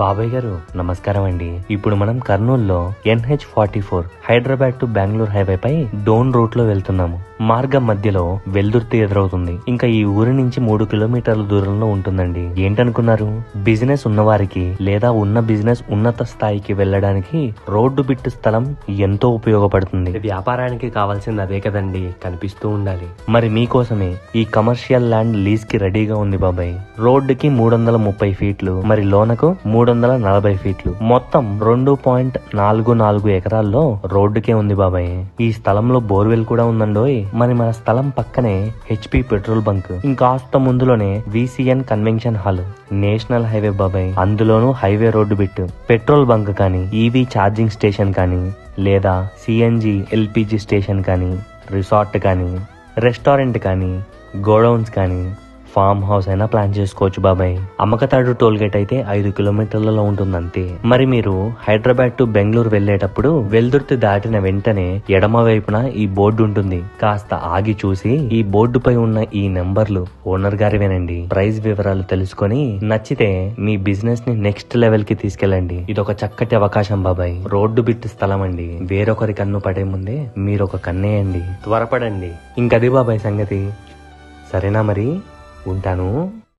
బాబాయ్ గారు నమస్కారం అండి. ఇప్పుడు మనం కర్నూలులో NH44 Hyderabad to Bengaluru highway పై డోన్ రూట్ లో వెళ్తున్నాము. మార్గం మధ్యలో వెల్దుర్తి ఎదురవుతుంది. ఇంకా ఈ ఊరి నుంచి 3 కిలోమీటర్ల దూరంలో ఉంటుందండి. ఏంటనుకున్నారు? బిజినెస్ ఉన్నవారికి లేదా ఉన్న బిజినెస్ ఉన్నత స్థాయికి వెళ్ళడానికి రోడ్డు బిట్టు స్థలం ఎంతో ఉపయోగపడుతుంది. వ్యాపారానికి కావాల్సింది అదే కదండి, కనిపిస్తూ ఉండాలి. మరి మీకోసమే ఈ కమర్షియల్ ల్యాండ్ లీజ్ కి రెడీగా ఉంది బాబాయ్. రోడ్డుకి 330 ఫీట్లు, మరి లోనకు 340 ఫీట్లు, మొత్తం 2.44 ఎకరాల్లో రోడ్డుకే ఉంది బాబాయ్. ఈ స్థలంలో బోర్వెల్ కూడా ఉందండోయ్. మరి మన స్థలం పక్కనే HP పెట్రోల్ బంక్, ఇంకాస్త ముందులోనే VCN convention hall, national highway బాబాయ్. అందులోనూ highway road bit. Petrol bunk కానీ, EV ఛార్జింగ్ స్టేషన్ కానీ, లేదా CNG LPG స్టేషన్ కానీ, రిసార్ట్ కానీ, రెస్టారెంట్ కానీ, గోడౌన్స్ కానీ, ఫామ్ హౌస్ అయినా ప్లాన్ చేసుకోవచ్చు బాబాయ్. అమ్మకతాడు టోల్ గేట్ అయితే 5 కిలోమీటర్లలో ఉంటుందంతే. మరి మీరు హైదరాబాద్ టు బెంగళూరు వెళ్లేటప్పుడు వెల్దుర్తి దాటిన వెంటనే ఎడమ వైపున ఈ బోర్డు ఉంటుంది. కాస్త ఆగి చూసి ఈ బోర్డుపై ఉన్న ఈ నెంబర్లు ఓనర్ గారివేనండి. ప్రైస్ వివరాలు తెలుసుకొని నచ్చితే మీ బిజినెస్ ని నెక్స్ట్ లెవెల్ కి తీసుకెళ్ళండి. ఇదొక చక్కటి అవకాశం బాబాయ్. రోడ్డు బిట్టు స్థలం అండి. వేరొకరి కన్ను పడే ముందే మీరు ఒక కన్నేయండి. త్వరపడండి. ఇంకది బాబాయ్ సంగతి. సరేనా మరి, ఉంటాను.